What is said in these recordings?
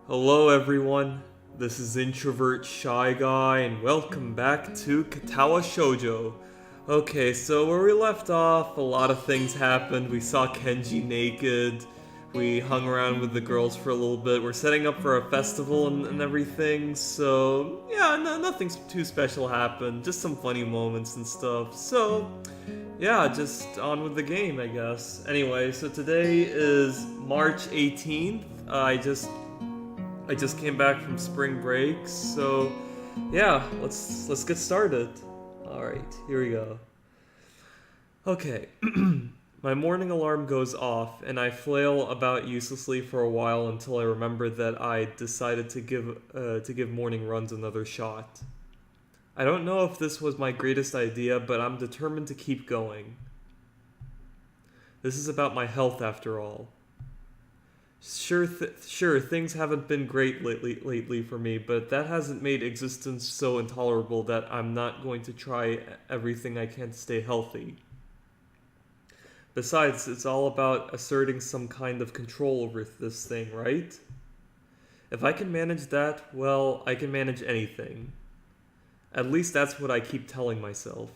Hello everyone, this is Introvert Shy Guy and welcome back to Katawa Shoujo. Okay, so where we left off, a lot of things happened. We saw Kenji naked, we hung around with the girls for a little bit, we're setting up for a festival and everything, so yeah, nothing too special happened, just some funny moments and stuff. So yeah, just on with the game, I guess. Anyway, so today is March 18th. I just came back from spring break, so yeah, let's get started. All right, here we go. Okay. My morning alarm goes off and I flail about uselessly for a while until I remember that I decided to give morning runs another shot. I don't know if this was my greatest idea, but I'm determined to keep going. This is about my health after all. Sure, things haven't been great lately for me, but that hasn't made existence so intolerable that I'm not going to try everything I can to stay healthy. Besides, it's all about asserting some kind of control over this thing, right? If I can manage that, well, I can manage anything. At least that's what I keep telling myself.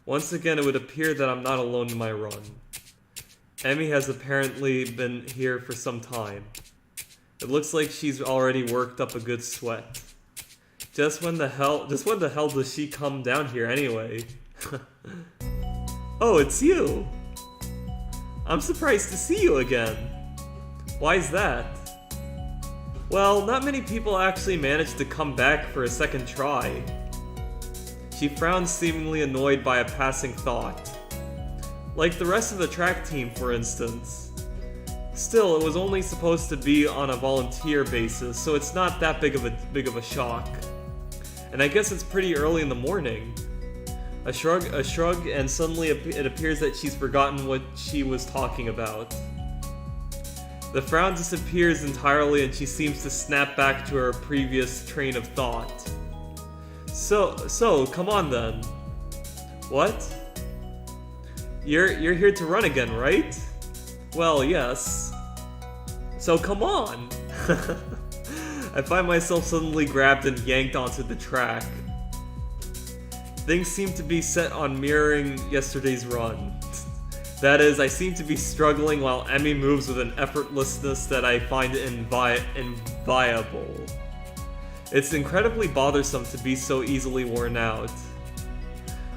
Once again, it would appear that I'm not alone in my run. Emmy has apparently been here for some time. It looks like she's already worked up a good sweat. Just when the hell does she come down here anyway? Oh, it's you! I'm surprised to see you again. Why's that? Well, not many people actually manage to come back for a second try. She frowns, seemingly annoyed by a passing thought. Like the rest of the track team, for instance. Still, it was only supposed to be on a volunteer basis, so it's not that big of a shock. And I guess it's pretty early in the morning. A shrug, and suddenly it appears that she's forgotten what she was talking about. The frown disappears entirely and she seems to snap back to her previous train of thought. So, come on then. What? You're here to run again, right? Well, yes. So come on! I find myself suddenly grabbed and yanked onto the track. Things seem to be set on mirroring yesterday's run. That is, I seem to be struggling while Emmy moves with an effortlessness that I find inviable. It's incredibly bothersome to be so easily worn out.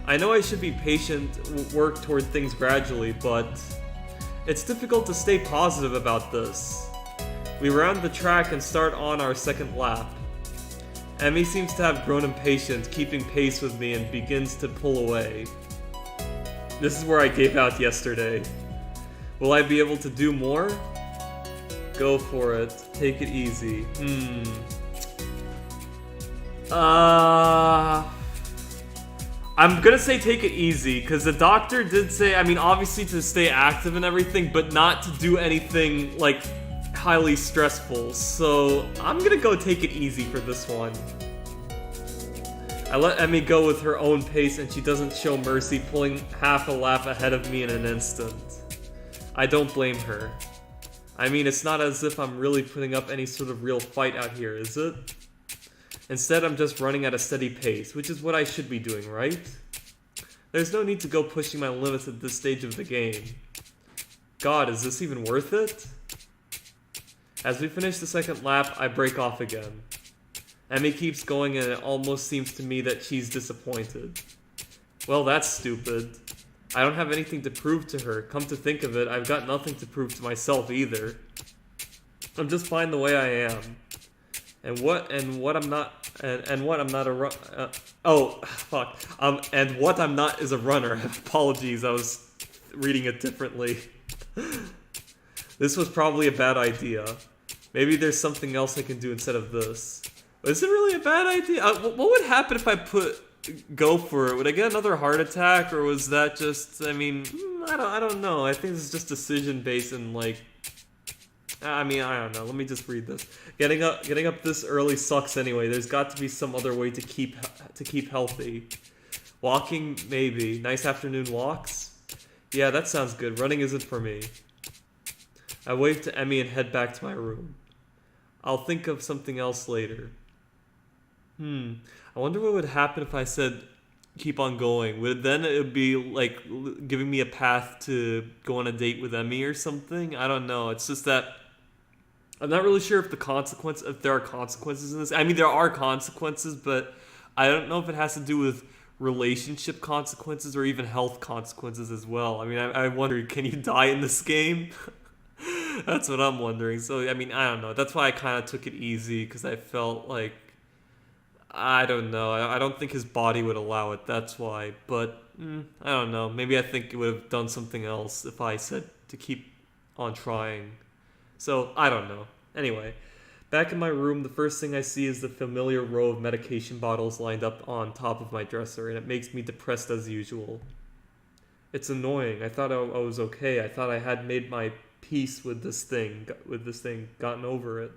I know I should be patient, work toward things gradually, but it's difficult to stay positive about this. We round the track and start on our second lap. Emmy seems to have grown impatient, keeping pace with me, and begins to pull away. This is where I gave out yesterday. Will I be able to do more? Go for it. Take it easy. I'm gonna say take it easy, because the doctor did say, I mean, obviously to stay active and everything, but not to do anything, like, highly stressful. So, I'm gonna go take it easy for this one. I let Emmy go with her own pace, and she doesn't show mercy, pulling half a lap ahead of me in an instant. I don't blame her. I mean, it's not as if I'm really putting up any sort of real fight out here, is it? Instead, I'm just running at a steady pace, which is what I should be doing, right? There's no need to go pushing my limits at this stage of the game. God, is this even worth it? As we finish the second lap, I break off again. Emmy keeps going and it almost seems to me that she's disappointed. Well, that's stupid. I don't have anything to prove to her. Come to think of it, I've got nothing to prove to myself either. I'm just fine the way I am. And what I'm not is a runner. Apologies, I was reading it differently. This was probably a bad idea. Maybe there's something else I can do instead of this. Is it really a bad idea? What would happen if I go for it? Would I get another heart attack, or was that just? I mean, I don't know. I think this is just decision based and like. I mean, I don't know. Let me just read this. Getting up this early sucks anyway. There's got to be some other way to keep healthy. Walking, maybe. Nice afternoon walks? Yeah, that sounds good. Running isn't for me. I wave to Emmy and head back to my room. I'll think of something else later. I wonder what would happen if I said keep on going. It would be like giving me a path to go on a date with Emmy or something? I don't know. It's just that I'm not really sure if there are consequences in this. I mean, there are consequences, but I don't know if it has to do with relationship consequences or even health consequences as well. I mean, I wonder, can you die in this game? That's what I'm wondering. So, I mean, I don't know. That's why I kind of took it easy, because I felt like, I don't know. I don't think his body would allow it. That's why. But, I don't know. Maybe I think it would have done something else if I said to keep on trying. So, I don't know. Anyway, back in my room, the first thing I see is the familiar row of medication bottles lined up on top of my dresser, and it makes me depressed as usual. It's annoying. I thought I was okay. I thought I had made my peace with this thing, gotten over it.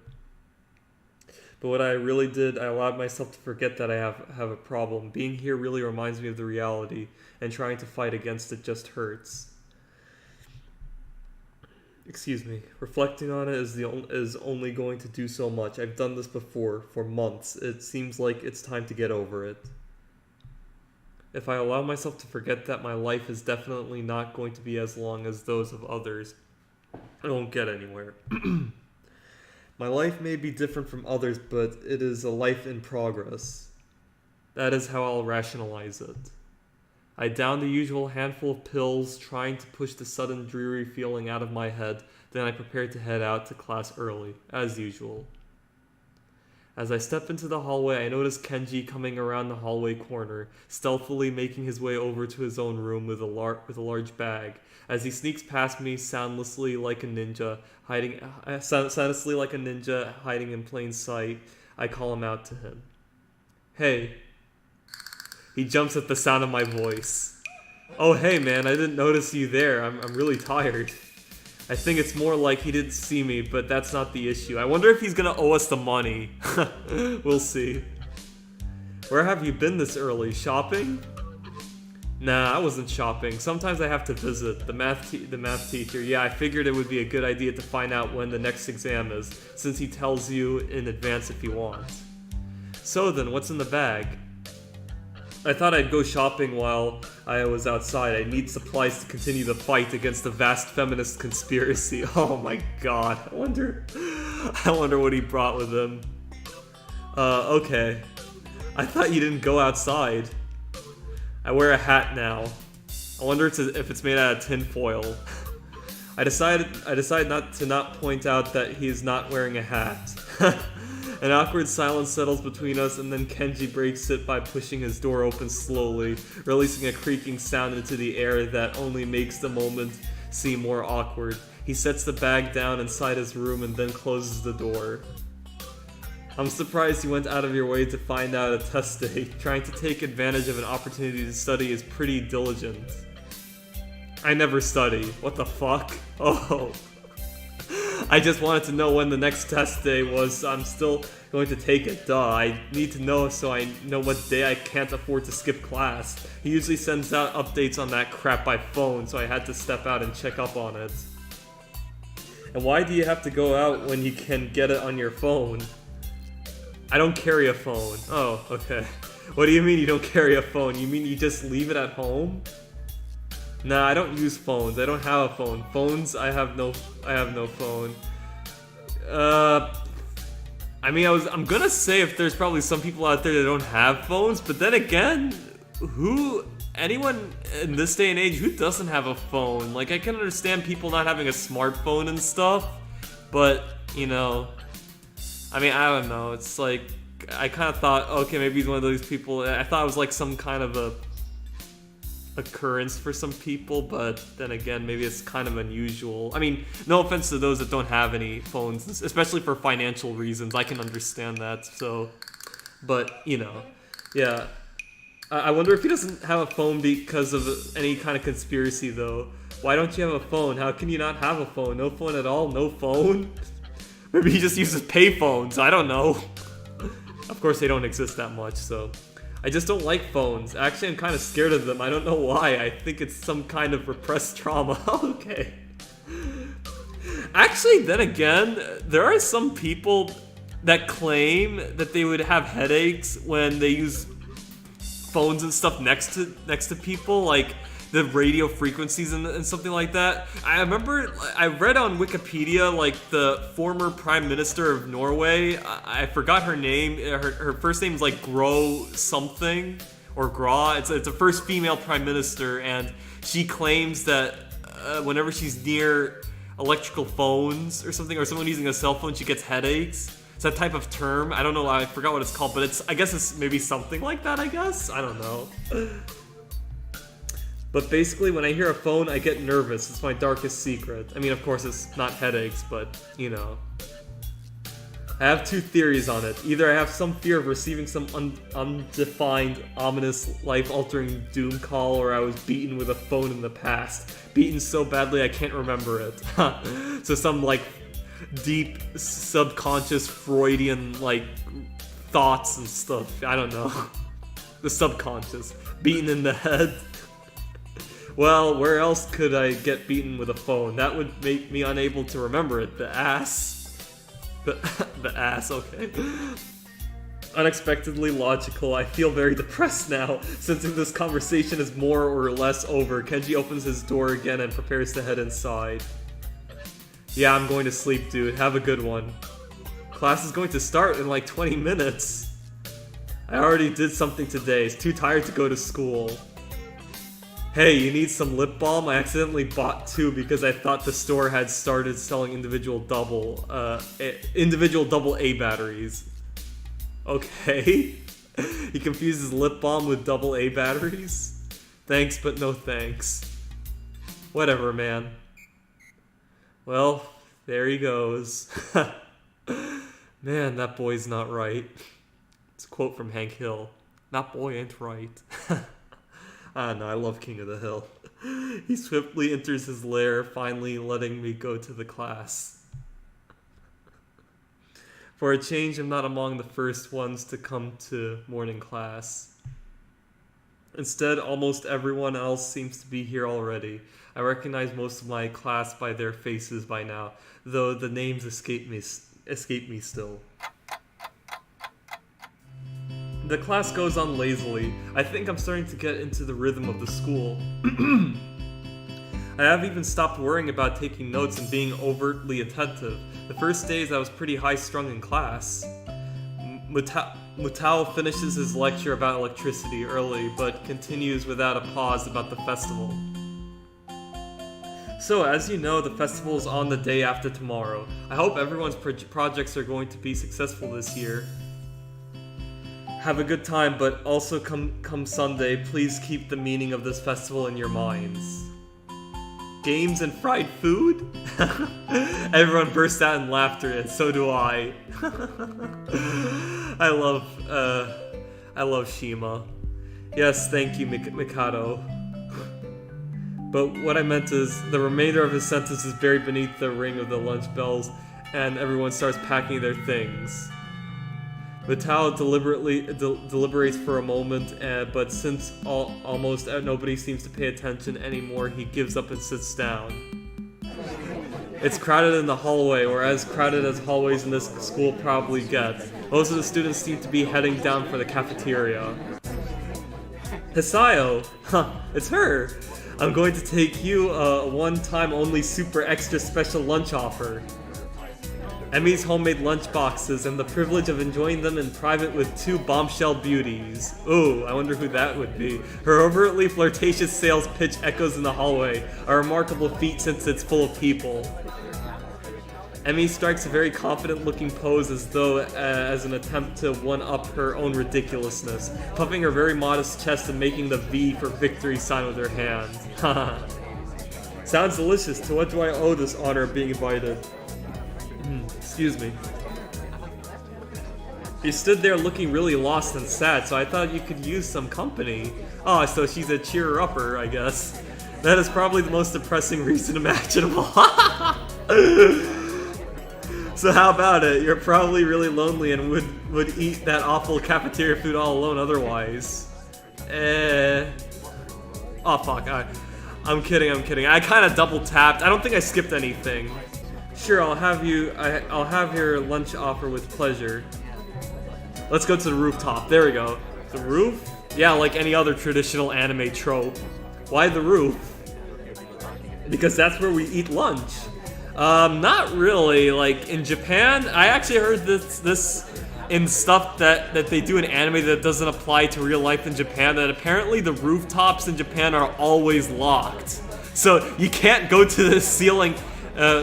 But what I really did, I allowed myself to forget that I have a problem. Being here really reminds me of the reality, and trying to fight against it just hurts. Excuse me. Reflecting on it is only going to do so much. I've done this before, for months. It seems like it's time to get over it. If I allow myself to forget that, my life is definitely not going to be as long as those of others. I won't get anywhere. My life may be different from others, but it is a life in progress. That is how I'll rationalize it. I downed the usual handful of pills, trying to push the sudden dreary feeling out of my head. Then I prepared to head out to class early, as usual. As I step into the hallway, I notice Kenji coming around the hallway corner, stealthily making his way over to his own room with a large bag. As he sneaks past me, soundlessly like a ninja, hiding in plain sight, I call him out to him. Hey. He jumps at the sound of my voice. Oh, hey man, I didn't notice you there. I'm really tired. I think it's more like he didn't see me, but that's not the issue. I wonder if he's gonna owe us the money. We'll see. Where have you been this early? Shopping? Nah, I wasn't shopping. Sometimes I have to visit the math teacher. Yeah, I figured it would be a good idea to find out when the next exam is, since he tells you in advance if you want. So then, what's in the bag? I thought I'd go shopping while I was outside. I need supplies to continue the fight against the vast feminist conspiracy. Oh my god. I wonder what he brought with him. Okay. I thought you didn't go outside. I wear a hat now. I wonder if it's made out of tin foil. I decided not point out that he is not wearing a hat. An awkward silence settles between us, and then Kenji breaks it by pushing his door open slowly, releasing a creaking sound into the air that only makes the moment seem more awkward. He sets the bag down inside his room and then closes the door. I'm surprised you went out of your way to find out a test day. Trying to take advantage of an opportunity to study is pretty diligent. I never study. What the fuck? Oh. I just wanted to know when the next test day was. I'm still going to take it, duh. I need to know so I know what day I can't afford to skip class. He usually sends out updates on that crap by phone, so I had to step out and check up on it. And why do you have to go out when you can get it on your phone? I don't carry a phone. Oh, okay. What do you mean you don't carry a phone? You mean you just leave it at home? Nah, I don't use phones. I don't have a phone. I have no phone. I mean, I'm gonna say if there's probably some people out there that don't have phones, but then again, anyone in this day and age, who doesn't have a phone? Like, I can understand people not having a smartphone and stuff, but, you know, I mean, I don't know. It's like, I kind of thought, okay, maybe he's one of those people. I thought it was like some kind of a occurrence for some people, but then again, maybe it's kind of unusual. I mean, no offense to those that don't have any phones, especially for financial reasons. I can understand that. So, but you know, yeah. I wonder if he doesn't have a phone because of any kind of conspiracy, though. Why don't you have a phone? How can you not have a phone? No phone at all? No phone? Maybe he just uses payphones. I don't know. Of course, they don't exist that much, so. I just don't like phones. Actually, I'm kind of scared of them. I don't know why. I think it's some kind of repressed trauma. Okay. Actually, then again, there are some people that claim that they would have headaches when they use phones and stuff next to people, like the radio frequencies and something like that. I remember I read on Wikipedia, like the former prime minister of Norway, I forgot her name, her first name is like Gro something, or Gra, it's the first female prime minister, and she claims that whenever she's near electrical phones or something, or someone using a cell phone, she gets headaches. It's that type of term. I don't know, I forgot what it's called, but I guess it's maybe something like that, I guess? I don't know. But basically, when I hear a phone, I get nervous. It's my darkest secret. I mean, of course, it's not headaches, but, you know. I have two theories on it. Either I have some fear of receiving some undefined, ominous, life-altering doom call, or I was beaten with a phone in the past. Beaten so badly I can't remember it. So some, like, deep, subconscious, Freudian, like, thoughts and stuff. I don't know. The subconscious. Beaten in the head. Well, where else could I get beaten with a phone? That would make me unable to remember it. The ass. The ass, okay. Unexpectedly logical. I feel very depressed now, sensing this conversation is more or less over. Kenji opens his door again and prepares to head inside. Yeah, I'm going to sleep, dude. Have a good one. Class is going to start in like 20 minutes. I already did something today. It's too tired to go to school. Hey, you need some lip balm? I accidentally bought 2 because I thought the store had started selling individual double A batteries. Okay. He confuses lip balm with double A batteries? Thanks, but no thanks. Whatever, man. Well, there he goes. Man, that boy's not right. It's a quote from Hank Hill. That boy ain't right. I don't know, I love King of the Hill. He swiftly enters his lair, finally letting me go to the class. For a change, I'm not among the first ones to come to morning class. Instead, almost everyone else seems to be here already. I recognize most of my class by their faces by now, though the names escape me still. The class goes on lazily. I think I'm starting to get into the rhythm of the school. I have even stopped worrying about taking notes and being overtly attentive. The first days I was pretty high-strung in class. Mutao finishes his lecture about electricity early, but continues without a pause about the festival. So, as you know, the festival is on the day after tomorrow. I hope everyone's projects are going to be successful this year. Have a good time, but also come Sunday, please keep the meaning of this festival in your minds. Games and fried food? Everyone bursts out in laughter, and so do I. I love Shima. Yes, thank you, Mikado. But what I meant is, the remainder of his sentence is buried beneath the ring of the lunch bells, and everyone starts packing their things. Vitao deliberates for a moment, but since almost nobody seems to pay attention anymore, he gives up and sits down. It's crowded in the hallway, or as crowded as hallways in this school probably get. Most of the students seem to be heading down for the cafeteria. Hisayo! Huh, it's her! I'm going to take you a one-time only super extra special lunch offer. Emmy's homemade lunch boxes and the privilege of enjoying them in private with 2 bombshell beauties. Ooh, I wonder who that would be. Her overtly flirtatious sales pitch echoes in the hallway, a remarkable feat since it's full of people. Emmy strikes a very confident-looking pose as though as an attempt to one-up her own ridiculousness, puffing her very modest chest and making the V for victory sign with her hand. Haha. Sounds delicious. To what do I owe this honor of being invited? Excuse me. You stood there looking really lost and sad, so I thought you could use some company. Oh, so she's a cheer-upper, I guess. That is probably the most depressing reason imaginable. So how about it? You're probably really lonely and would eat that awful cafeteria food all alone otherwise. Oh fuck, I'm kidding. I kind of double tapped. I don't think I skipped anything. Sure, I'll have your lunch offer with pleasure. Let's go to the rooftop. There we go. The roof? Yeah, like any other traditional anime trope. Why the roof? Because that's where we eat lunch. Not really. Like, in Japan, I actually heard this in stuff that they do in anime that doesn't apply to real life in Japan, that apparently the rooftops in Japan are always locked. So you can't go to the ceiling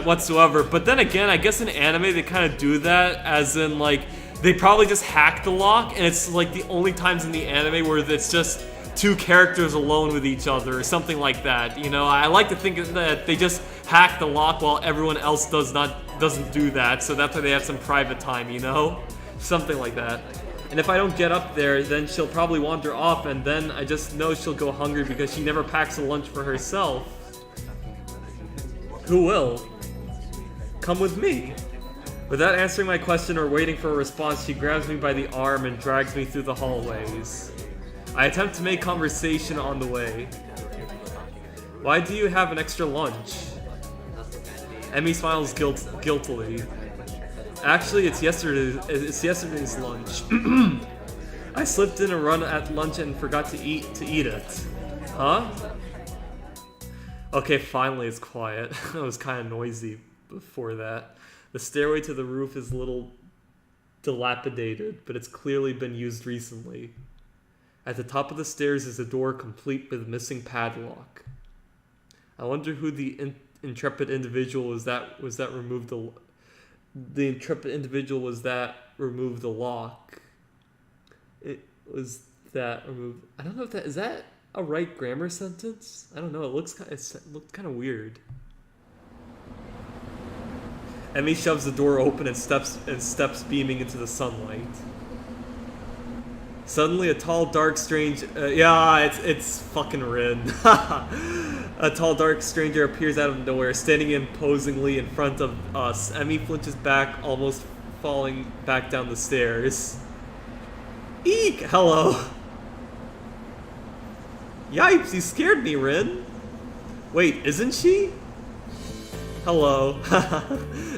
whatsoever. But then again, I guess in anime they kind of do that, as in, like, they probably just hack the lock, and it's like the only times in the anime where it's just two characters alone with each other or something like that. You know, I like to think that they just hack the lock while everyone else doesn't do that, so that's why they have some private time, you know? Something like that. And if I don't get up there, then she'll probably wander off, and then I just know she'll go hungry because she never packs a lunch for herself. Who will? Come with me. Without answering my question or waiting for a response, she grabs me by the arm and drags me through the hallways. I attempt to make conversation on the way. Why do you have an extra lunch? Emmy smiles guiltily. Actually, it's yesterday's lunch. I slipped in a run at lunch and forgot to eat it. Huh? Okay, finally it's quiet. It was kind of noisy before that. The stairway to the roof is a little dilapidated, but it's clearly been used recently. At the top of the stairs is a door complete with missing padlock. I wonder who the intrepid individual was that removed the intrepid individual was that removed the lock. It was that removed. I don't know if is that a right grammar sentence? I don't know. It looked kind of weird. Emmy shoves the door open and steps beaming into the sunlight. Suddenly, a tall, dark, strange... it's fucking Rin. A tall, dark stranger appears out of nowhere, standing imposingly in front of us. Emmy flinches back, almost falling back down the stairs. Eek! Hello. Yipes, you scared me, Rin. Wait, isn't she? Hello.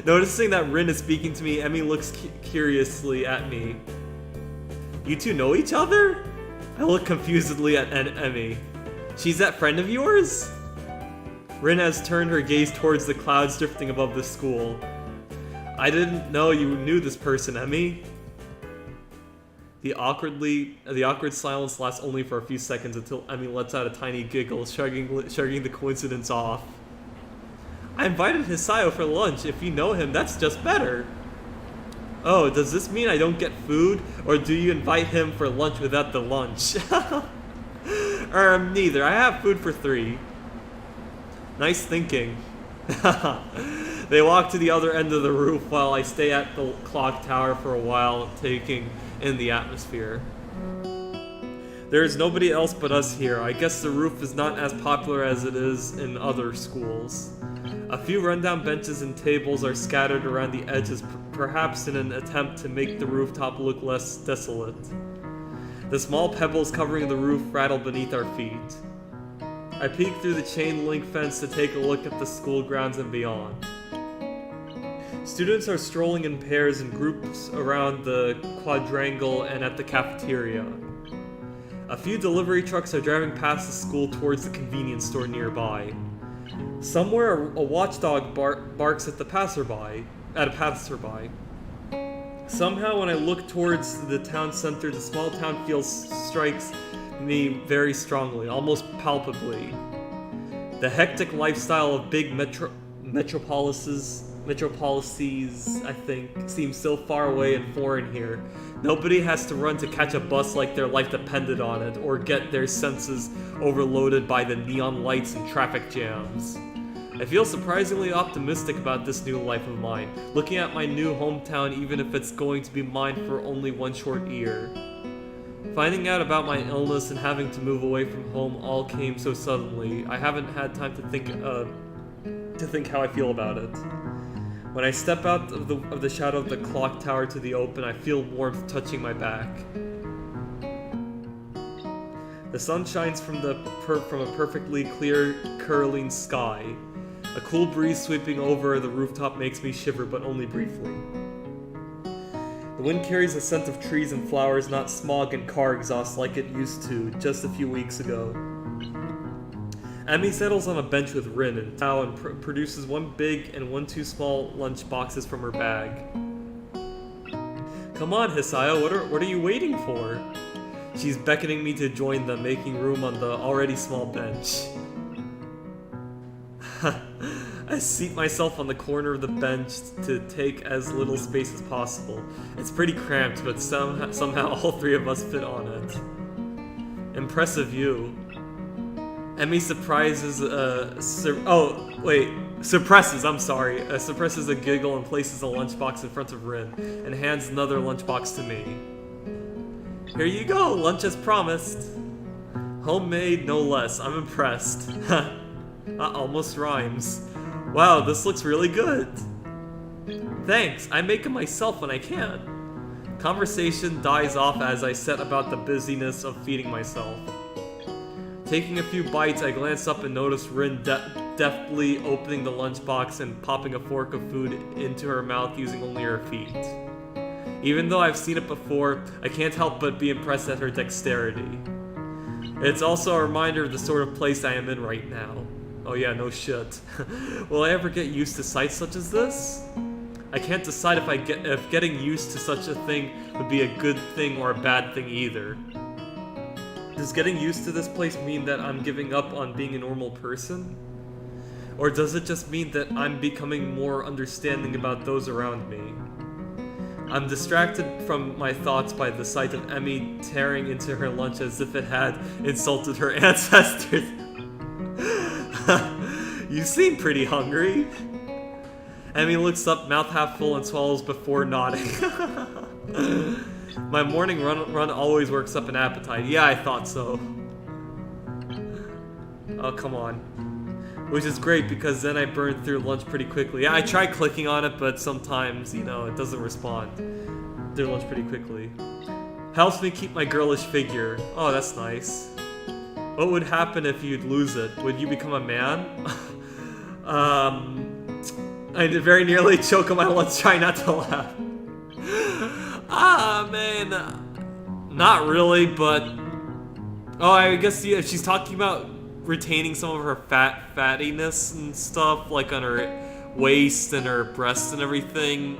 Noticing that Rin is speaking to me, Emmy looks curiously at me. You two know each other? I look confusedly at Emmy. She's that friend of yours? Rin has turned her gaze towards the clouds drifting above the school. I didn't know you knew this person, Emmy. The awkward silence lasts only for a few seconds until Emmy lets out a tiny giggle, shrugging the coincidence off. I invited Hisayo for lunch. If you know him, that's just better. Oh, does this mean I don't get food? Or do you invite him for lunch without the lunch? Neither. I have food for 3. Nice thinking. They walk to the other end of the roof while I stay at the clock tower for a while, taking in the atmosphere. There is nobody else but us here. I guess the roof is not as popular as it is in other schools. A few rundown benches and tables are scattered around the edges, perhaps in an attempt to make the rooftop look less desolate. The small pebbles covering the roof rattle beneath our feet. I peek through the chain link fence to take a look at the school grounds and beyond. Students are strolling in pairs and groups around the quadrangle and at the cafeteria. A few delivery trucks are driving past the school towards the convenience store nearby. Somewhere a watchdog barks at a passerby. Somehow when I look towards the town center, the small town feel strikes me very strongly, almost palpably. The hectic lifestyle of big metropolises, I think, seems so far away and foreign here. Nobody has to run to catch a bus like their life depended on it, or get their senses overloaded by the neon lights and traffic jams. I feel surprisingly optimistic about this new life of mine, looking at my new hometown even if it's going to be mine for only one short year. Finding out about my illness and having to move away from home all came so suddenly, I haven't had time to think how I feel about it. When I step out of the shadow of the clock tower to the open, I feel warmth touching my back. The sun shines from a perfectly clear, curling sky. A The cool breeze sweeping over the rooftop makes me shiver, but only briefly. The wind carries a scent of trees and flowers, not smog and car exhaust like it used to just a few weeks ago. Emmy settles on a bench with Rin and Tao and produces one big and one too small lunch boxes from her bag. Come on, Hisaya, what are you waiting for? She's beckoning me to join them, making room on the already small bench. I seat myself on the corner of the bench to take as little space as possible. It's pretty cramped, but somehow all three of us fit on it. Impressive view. Emmy suppresses a giggle and places a lunchbox in front of Rin, and hands another lunchbox to me. Here you go, lunch as promised. Homemade, no less. I'm impressed. That almost rhymes. Wow, this looks really good. Thanks, I make it myself when I can. Conversation dies off as I set about the busyness of feeding myself. Taking a few bites, I glance up and notice Rin deftly opening the lunchbox and popping a fork of food into her mouth using only her feet. Even though I've seen it before, I can't help but be impressed at her dexterity. It's also a reminder of the sort of place I am in right now. Oh yeah, no shit. Will I ever get used to sights such as this? I can't decide if getting used to such a thing would be a good thing or a bad thing either. Does getting used to this place mean that I'm giving up on being a normal person? Or does it just mean that I'm becoming more understanding about those around me? I'm distracted from my thoughts by the sight of Emmy tearing into her lunch as if it had insulted her ancestors. You seem pretty hungry. Emmy looks up, mouth half full, and swallows before nodding. My morning run always works up an appetite. Yeah, I thought so. Oh, come on. Which is great because then I burn through lunch pretty quickly. Yeah, I try clicking on it, but sometimes, you know, it doesn't respond. Through lunch pretty quickly. Helps me keep my girlish figure. Oh, that's nice. What would happen if you'd lose it? Would you become a man? I did very nearly choke on my lunch trying not to laugh. Man. Not really, but... Oh, I guess, yeah, she's talking about retaining some of her fattiness and stuff, like on her waist and her breasts and everything.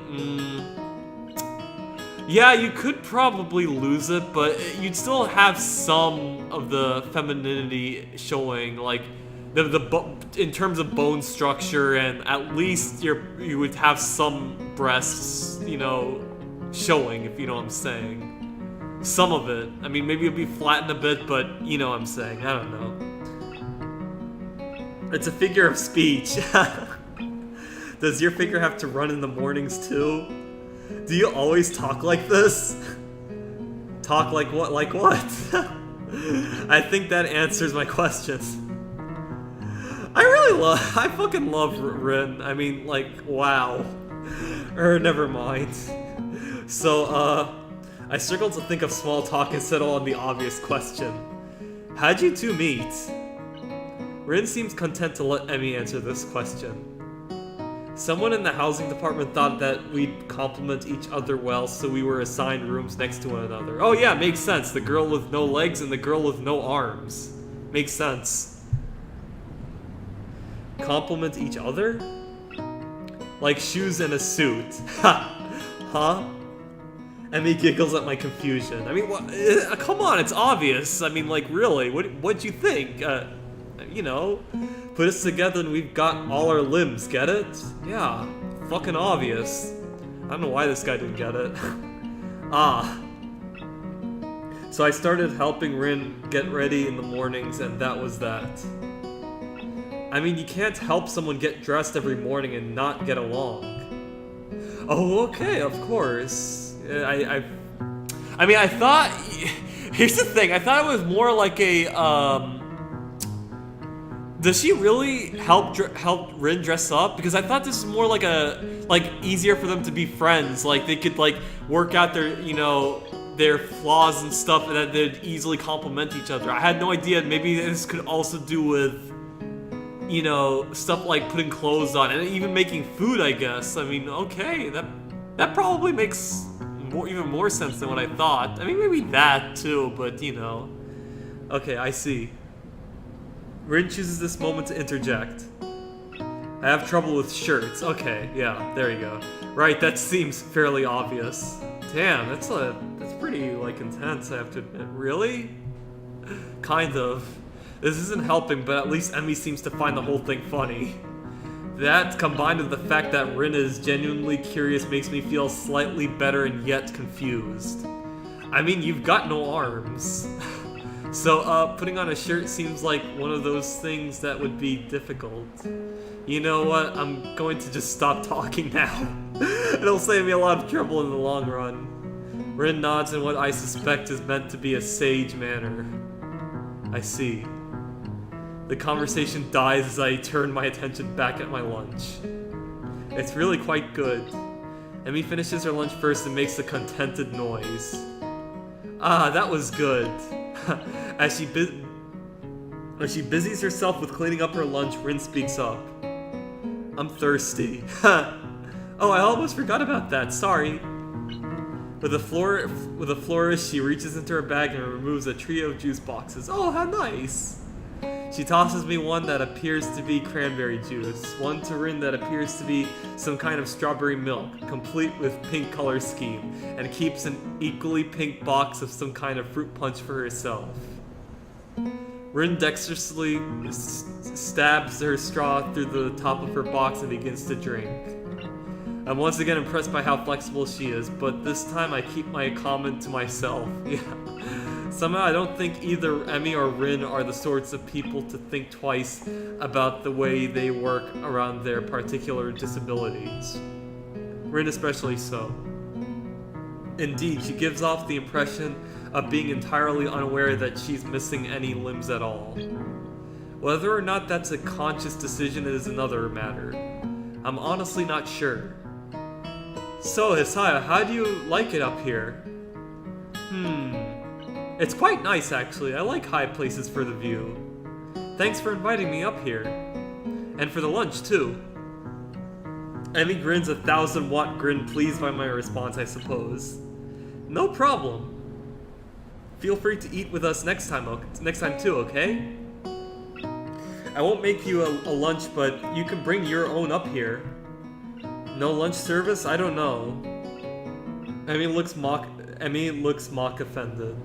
Yeah, you could probably lose it, but you'd still have some of the femininity showing, like in terms of bone structure, and at least you would have some breasts, you know, showing, if you know what I'm saying. Some of it. I mean, maybe it'd be flattened a bit, but you know what I'm saying. I don't know. It's a figure of speech. Does your figure have to run in the mornings too? Do you always talk like this? Talk like what? Like what? I think that answers my questions. I fucking love Rin. I mean, like, wow. Never mind. So, I struggled to think of small talk and settle on the obvious question. How'd you two meet? Rin seems content to let Emmy answer this question. Someone in the housing department thought that we'd complement each other well, so we were assigned rooms next to one another. Oh yeah, makes sense. The girl with no legs and the girl with no arms. Makes sense. Complement each other? Like shoes and a suit. Ha! Huh? Emmy giggles at my confusion. I mean, what? Come on, it's obvious. I mean, like, really? What'd you think? You know, put us together and we've got all our limbs, get it? Yeah, fucking obvious. I don't know why this guy didn't get it. So I started helping Rin get ready in the mornings, and that was that. I mean, you can't help someone get dressed every morning and not get along. Oh, okay, of course. I mean, I thought... Here's the thing, I thought it was more like a, Does she really help Rin dress up? Because I thought this was more like easier for them to be friends. Like, they could, like, work out their, you know, their flaws and stuff, and that they'd easily complement each other. I had no idea. Maybe this could also do with you know, stuff like putting clothes on and even making food, I guess. I mean, okay, that probably makes even more sense than what I thought. I mean, maybe that too, but you know. Okay, I see. Rin chooses this moment to interject. I have trouble with shirts. Okay, yeah, there you go. Right, that seems fairly obvious. Damn, that's pretty, like, intense, I have to admit. Really? Kind of. This isn't helping, but at least Emmy seems to find the whole thing funny. That, combined with the fact that Rin is genuinely curious, makes me feel slightly better and yet confused. I mean, you've got no arms. So, putting on a shirt seems like one of those things that would be difficult. You know what? I'm going to just stop talking now. It'll save me a lot of trouble in the long run. Rin nods in what I suspect is meant to be a sage manner. I see. The conversation dies as I turn my attention back at my lunch. It's really quite good. Emmy finishes her lunch first and makes a contented noise. Ah, that was good. As she busies herself with cleaning up her lunch, Rin speaks up. I'm thirsty. Oh, I almost forgot about that. Sorry. With a flourish, she reaches into her bag and removes a trio of juice boxes. Oh, how nice! She tosses me one that appears to be cranberry juice, one to Rin that appears to be some kind of strawberry milk, complete with pink color scheme, and keeps an equally pink box of some kind of fruit punch for herself. Rin dexterously stabs her straw through the top of her box and begins to drink. I'm once again impressed by how flexible she is, but this time I keep my comment to myself. Yeah. Somehow I don't think either Emmy or Rin are the sorts of people to think twice about the way they work around their particular disabilities. Rin especially so. Indeed, she gives off the impression of being entirely unaware that she's missing any limbs at all. Whether or not that's a conscious decision is another matter. I'm honestly not sure. So, Hisaya, how do you like it up here? It's quite nice, actually. I like high places for the view. Thanks for inviting me up here. And for the lunch, too. Emmy grins a 1,000-watt grin, pleased by my response, I suppose. No problem. Feel free to eat with us next time too, okay? I won't make you a lunch, but you can bring your own up here. No lunch service? I don't know. Emmy looks mock offended.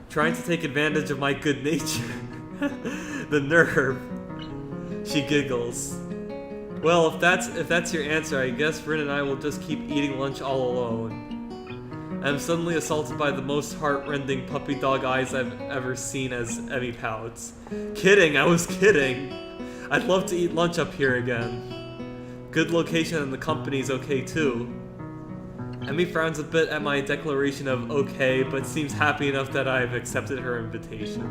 Trying to take advantage of my good nature. The nerve. She giggles. Well, if that's your answer, I guess Rin and I will just keep eating lunch all alone. I'm suddenly assaulted by the most heart-rending puppy dog eyes I've ever seen as Emmy pouts. Kidding, I was kidding. I'd love to eat lunch up here again. Good location and the company's okay too. Emmy frowns a bit at my declaration of okay, but seems happy enough that I've accepted her invitation.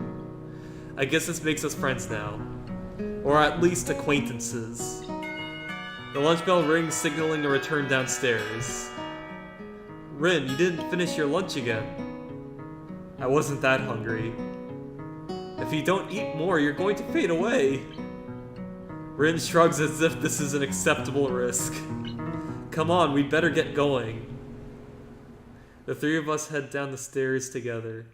I guess this makes us friends now. Or at least acquaintances. The lunch bell rings, signaling a return downstairs. Rin, you didn't finish your lunch again. I wasn't that hungry. If you don't eat more, you're going to fade away. Rin shrugs as if this is an acceptable risk. Come on, we'd better get going. The three of us head down the stairs together.